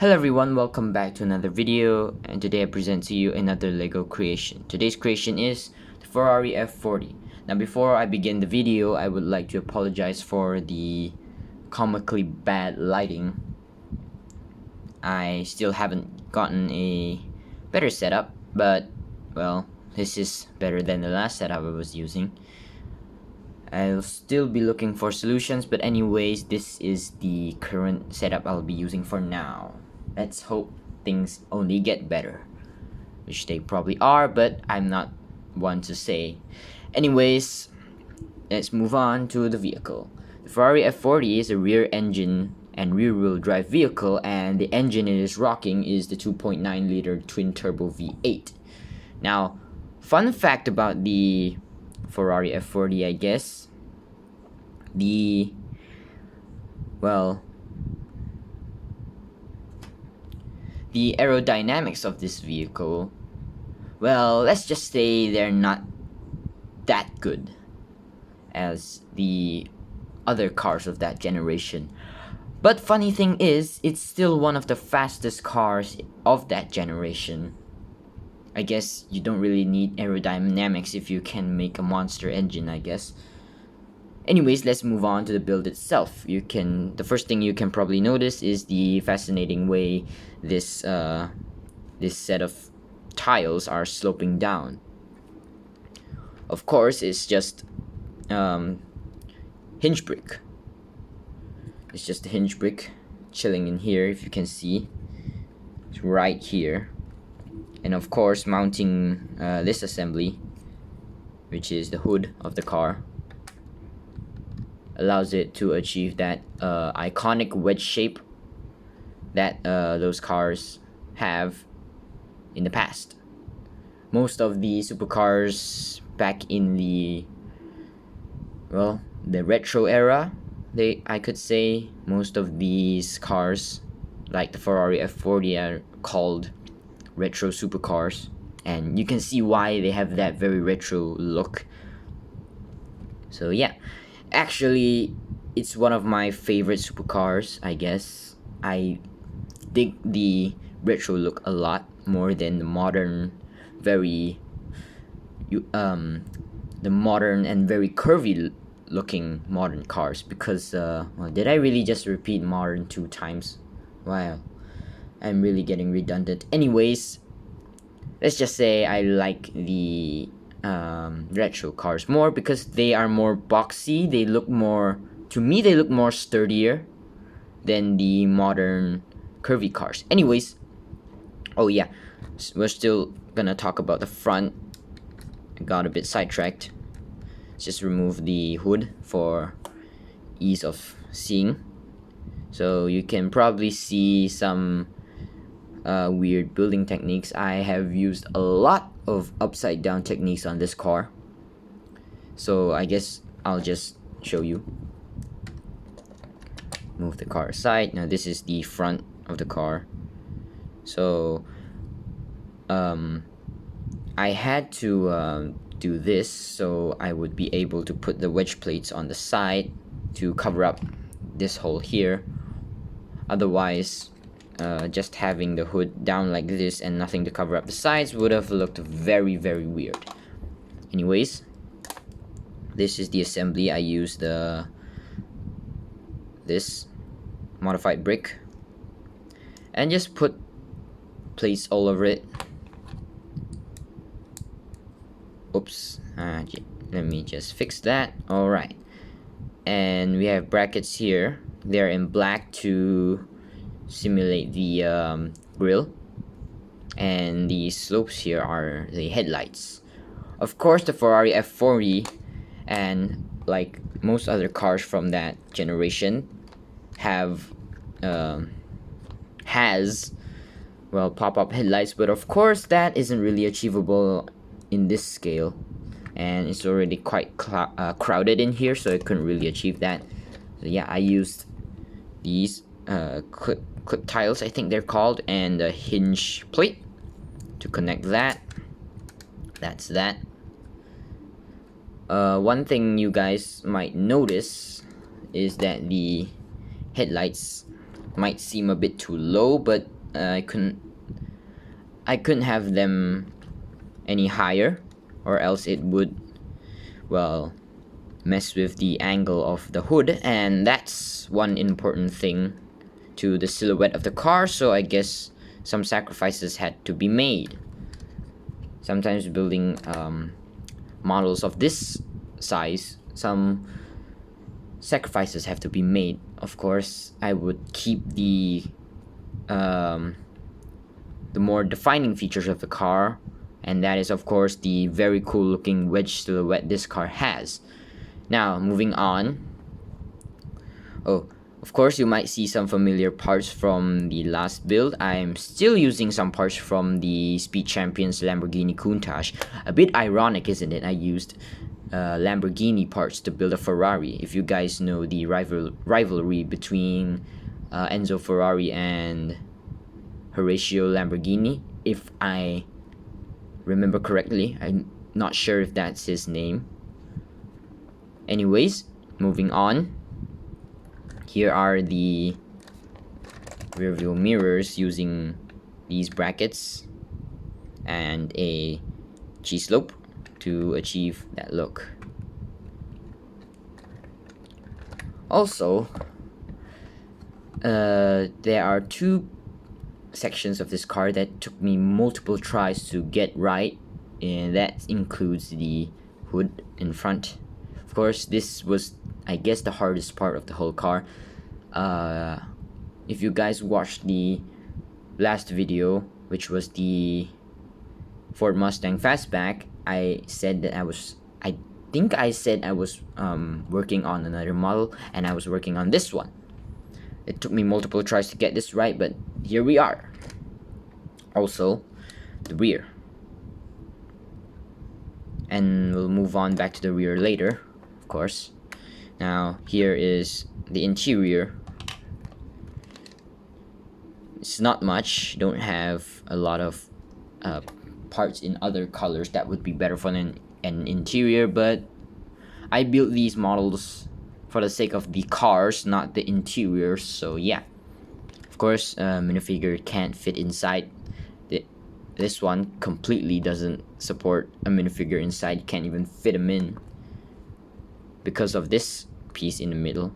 Hello everyone, welcome back to another video, and today I present to you another LEGO creation. Today's creation is the Ferrari F40. Now before I begin the video, I would like to apologize for the comically bad lighting. I still haven't gotten a better setup, but well, this is better than the last setup I was using. I'll still be looking for solutions, but anyways, this is the current setup I'll be using for now. Let's hope things only get better, which they probably are, but I'm not one to say. Anyways, let's move on to the vehicle. The Ferrari F40 is a rear engine and rear wheel drive vehicle, and the engine it is rocking is the 2.9 liter twin turbo V8. Now, fun fact about the Ferrari F40, I guess, the aerodynamics of this vehicle, well, let's just say they're not that good as the other cars of that generation. But funny thing is, it's still one of the fastest cars of that generation. I guess you don't really need aerodynamics if you can make a monster engine, I guess. Anyways, let's move on to the build itself. The first thing you can probably notice is the fascinating way this set of tiles are sloping down. Of course, it's just hinge brick. It's just a hinge brick chilling in here, if you can see. It's right here. And of course, mounting this assembly, which is the hood of the car, allows it to achieve that iconic wedge shape that those cars have in the past. Most of the supercars back in the retro era, I could say most of these cars, like the Ferrari F40, are called retro supercars, and you can see why they have that very retro look. So yeah, actually it's one of my favorite supercars, I guess. I dig the retro look a lot more than the modern the modern and very curvy looking modern cars, because did I really just repeat modern 2 times? Wow, I'm really getting redundant. Anyways, let's just say I like the retro cars more because they are more boxy. They look more sturdier than the modern curvy cars. Anyways, oh yeah, we're still gonna talk about the front. I got a bit sidetracked. Let's just remove the hood for ease of seeing. So you can probably see some weird building techniques. I have used a lot of upside down techniques on this car, so I guess I'll just show you. Move the car aside. Now this is the front of the car. So I had to do this so I would be able to put the wedge plates on the side to cover up this hole here. Otherwise, just having the hood down like this and nothing to cover up the sides would have looked very, very weird. Anyways, this is the assembly. I used this modified brick and just put plates all over it. Oops, let me just fix that. Alright, and we have brackets here. They're in black to simulate the grille, and the slopes here are the headlights. Of course, the Ferrari F40, and like most other cars from that generation, has pop-up headlights, but of course that isn't really achievable in this scale, and it's already quite crowded in here, so I couldn't really achieve that. So yeah, I used these clip tiles, I think they're called, and a hinge plate to connect that. That's that. One thing you guys might notice is that the headlights might seem a bit too low, but I couldn't have them any higher, or else it would, well, mess with the angle of the hood, and that's one important thing to the silhouette of the car. So I guess some sacrifices had to be made. Sometimes building models of this size, some sacrifices have to be made. Of course, I would keep the more defining features of the car, and that is of course the very cool looking wedge silhouette this car has. Now moving on. Oh, of course you might see some familiar parts from the last build. I'm still using some parts from the Speed Champions Lamborghini Countach. A bit ironic, isn't it? I used Lamborghini parts to build a Ferrari. If you guys know the rivalry between Enzo Ferrari and Horatio Lamborghini, if I remember correctly. I'm not sure if that's his name. Anyways, moving on. Here are the rear view mirrors using these brackets and a G-slope to achieve that look. Also, there are two sections of this car that took me multiple tries to get right, and that includes the hood in front. Of course, this was, I guess, the hardest part of the whole car. If you guys watched the last video, which was the Ford Mustang Fastback, I said that I think I said I was working on another model, and I was working on this one. It took me multiple tries to get this right, but here we are. Also, the rear. And we'll move on back to the rear later, of course. Now, here is the interior. It's not much. Don't have a lot of parts in other colors that would be better for an interior, but I built these models for the sake of the cars, not the interiors, so yeah. Of course, minifigure can't fit inside. This one completely doesn't support a minifigure inside. You can't even fit them in because of this piece in the middle.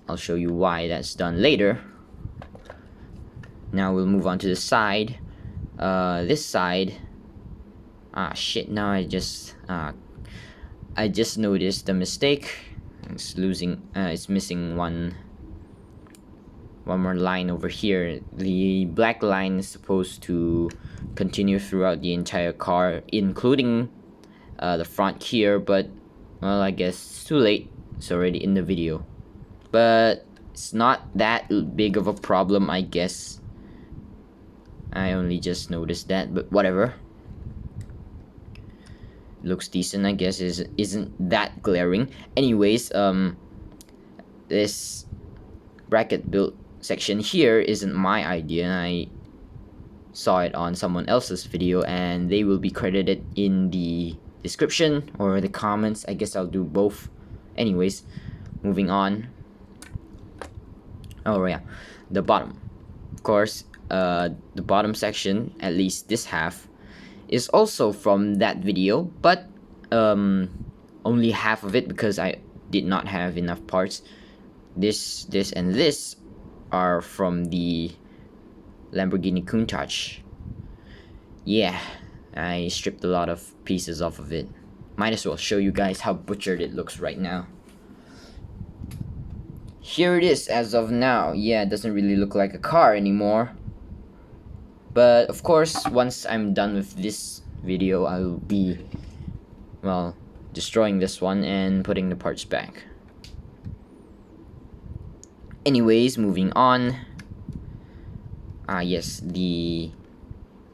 I'll show you why that's done later. Now we'll move on to the side. This side, shit, now I just noticed the mistake. It's missing one more line over here. The black line is supposed to continue throughout the entire car, including the front here, but well, I guess it's too late. It's already in the video, but it's not that big of a problem, I guess. I only just noticed that, but whatever. Looks decent, I guess. Isn't that glaring. Anyways, this bracket build section here isn't my idea. I saw it on someone else's video, and they will be credited in the description or the comments. I guess I'll do both. Anyways, moving on. Oh yeah, the bottom. Of course, the bottom section, at least this half, is also from that video, but only half of it because I did not have enough parts. This, and this are from the Lamborghini Countach. Yeah, I stripped a lot of pieces off of it. Might as well show you guys how butchered it looks right now. Here it is as of now. Yeah, it doesn't really look like a car anymore. But of course, once I'm done with this video, I'll be, well, destroying this one and putting the parts back. Anyways, moving on. Yes, the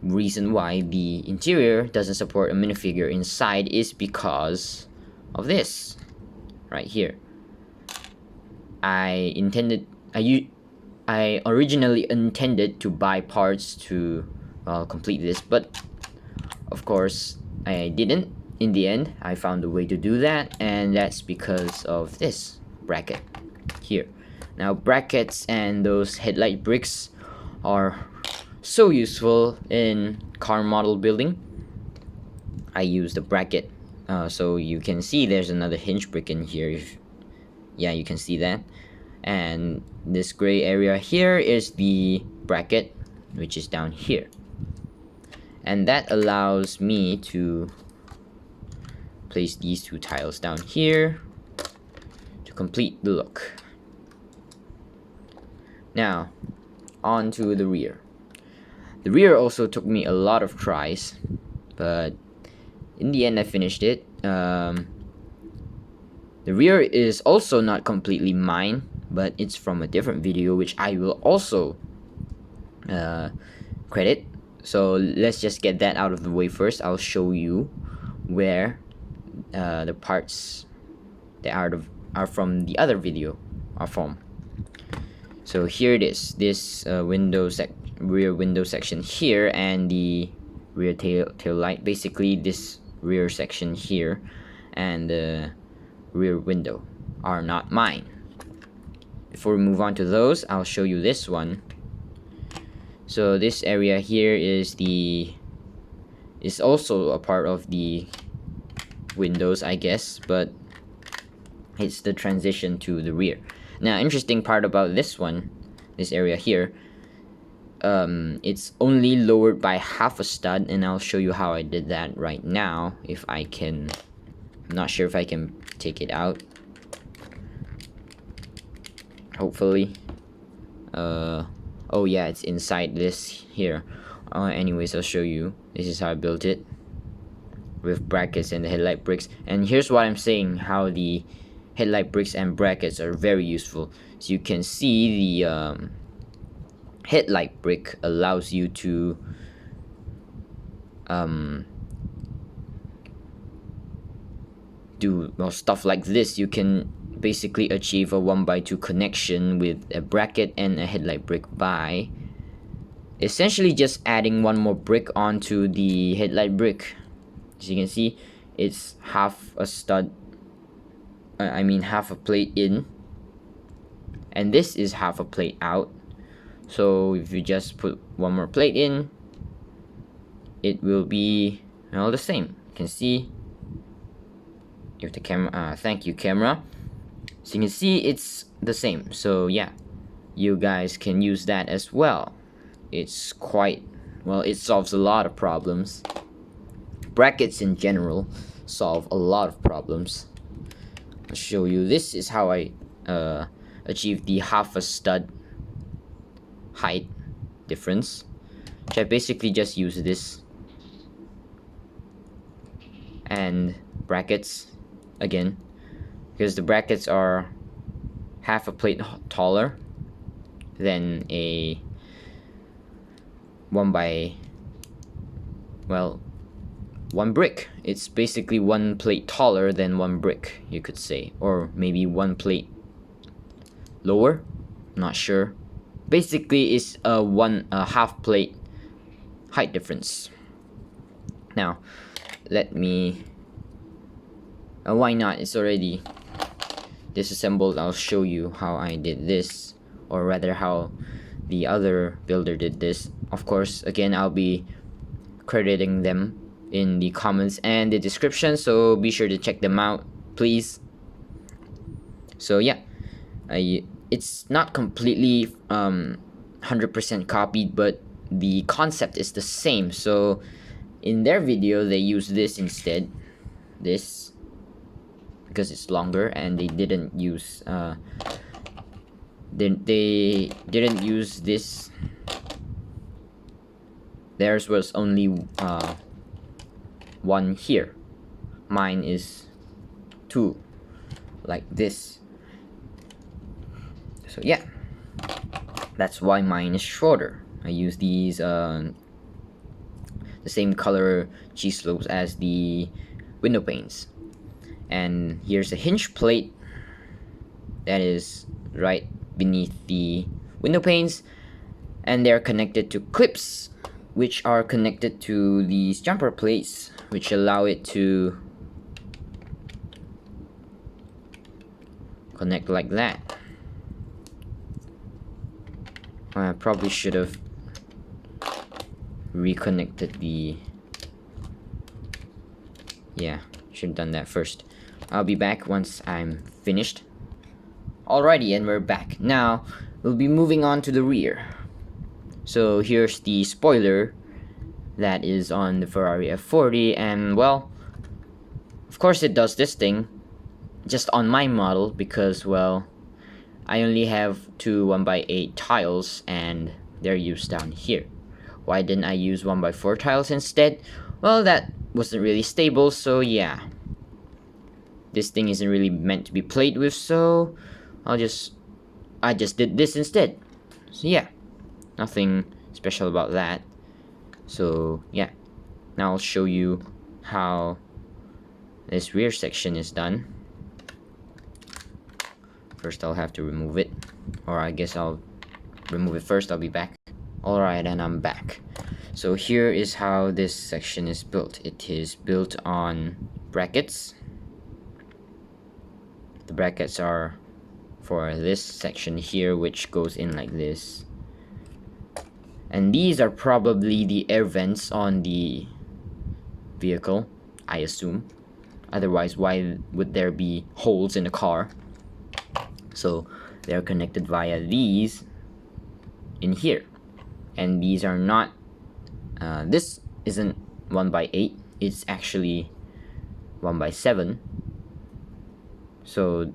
reason why the interior doesn't support a minifigure inside is because of this right here. I originally intended to buy parts to, well, complete this, but of course I didn't. In the end, I found a way to do that, and that's because of this bracket here. Now brackets and those headlight bricks are so useful in car model building. I use the bracket, so you can see there's another hinge brick in here. Yeah, you can see that. And this gray area here is the bracket, which is down here. And that allows me to place these two tiles down here to complete the look. Now, on to the rear. The rear also took me a lot of tries, but in the end I finished it. The rear is also not completely mine, but it's from a different video which I will also credit. So let's just get that out of the way first. I'll show you where the parts that are from the other video are from. So here it is, this rear window section here, and the rear tail light. Basically this rear section here and the rear window are not mine. Before we move on to those, I'll show you this one. So this area here is also a part of the windows, I guess, but it's the transition to the rear. Now, interesting part about this one, this area here, it's only lowered by half a stud, and I'll show you how I did that right now. If I can, I'm not sure if I can take it out. Hopefully. Oh yeah, it's inside this here. Anyways, I'll show you. This is how I built it with brackets and the headlight bricks. And here's what I'm saying, how the headlight bricks and brackets are very useful. So you can see the headlight brick allows you to do stuff like this. You can basically achieve a 1x2 connection with a bracket and a headlight brick by essentially just adding one more brick onto the headlight brick. As you can see, it's half a stud, half a plate in, and this is half a plate out. So if you just put one more plate in, it will be the same. You can see if the camera, thank you camera. So you can see it's the same. So yeah, you guys can use that as well. It's quite, it solves a lot of problems. Brackets in general solve a lot of problems. I'll show you. This is how I achieved the half a stud height difference, which I basically just use this and brackets again, because the brackets are half a plate taller than a one brick. It's basically one plate taller than one brick, you could say, or maybe one plate lower, not sure. Basically it's a half plate height difference. Now let me why not, it's already disassembled. I'll show you how I did this, or rather how the other builder did this. Of course, again, I'll be crediting them in the comments and the description, so be sure to check them out, please. So yeah, it's not completely 100% copied, but the concept is the same. So in their video they use this instead, this, because it's longer, and they didn't use they didn't use this. Theirs was only one here. Mine is two, like this. So yeah, that's why mine is shorter. I use these the same color cheese slopes as the window panes. And here's a hinge plate that is right beneath the window panes, and they're connected to clips, which are connected to these jumper plates, which allow it to connect like that. I probably should have reconnected the... Yeah, should have done that first. I'll be back once I'm finished. Alrighty, and we're back. Now, we'll be moving on to the rear. So here's the spoiler that is on the Ferrari F40, and well, of course it does this thing just on my model because, well, I only have two 1x8 tiles and they're used down here. Why didn't I use 1x4 tiles instead? Well, that wasn't really stable, so yeah. This thing isn't really meant to be played with, so I just did this instead. So yeah, nothing special about that. So yeah, now I'll show you how this rear section is done. First I'll have to remove it, or I guess I'll remove it first. I'll be back. Alright, and I'm back. So here is how this section is built. It is built on brackets. The brackets are for this section here, which goes in like this. And these are probably the air vents on the vehicle, I assume. Otherwise, why would there be holes in the car? So they're connected via these in here. And these are not, this isn't 1x8, it's actually 1x7. So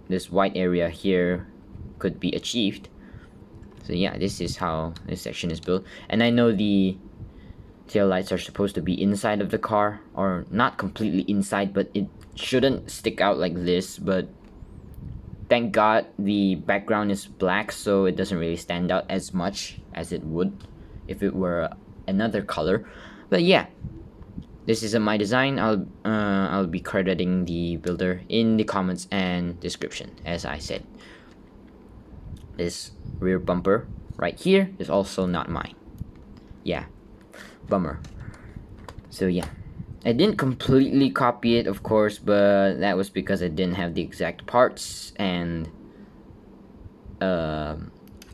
this white area here could be achieved. So yeah, this is how this section is built. And I know the tail lights are supposed to be inside of the car, or not completely inside, but it shouldn't stick out like this. But thank God the background is black, so it doesn't really stand out as much as it would if it were another color. But yeah, this isn't my design. I'll be crediting the builder in the comments and description, as I said. This rear bumper right here is also not mine. Yeah, bummer. So yeah, I didn't completely copy it, of course, but that was because I didn't have the exact parts, and I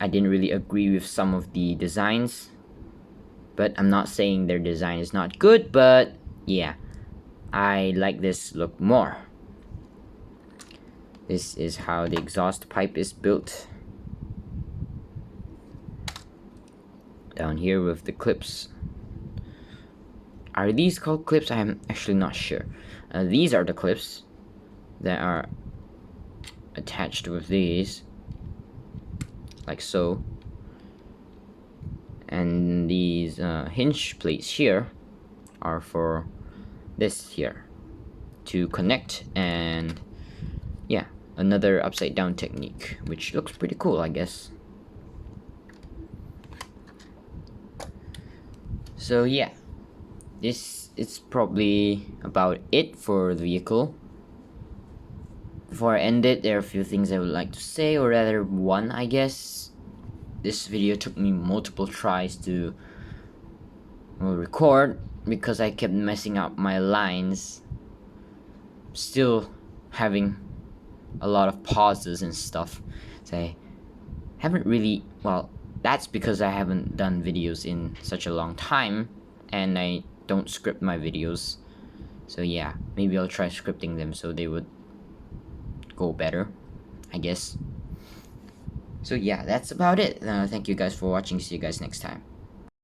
didn't really agree with some of the designs. But I'm not saying their design is not good, but yeah, I like this look more. This is how the exhaust pipe is built. Down here with the clips. Are these called clips? I'm actually not sure. These are the clips that are attached with these, like so. And these hinge plates here are for this here to connect, and yeah, another upside down technique, which looks pretty cool, I guess. So yeah, this is probably about it for the vehicle. Before I end it, there are a few things I would like to say, or rather one, I guess. This video took me multiple tries to record because I kept messing up my lines. Still having a lot of pauses and stuff. So I haven't really, well, that's because I haven't done videos in such a long time, and I don't script my videos. So yeah, maybe I'll try scripting them so they would go better, I guess. So yeah, that's about it. Thank you guys for watching. See you guys next time.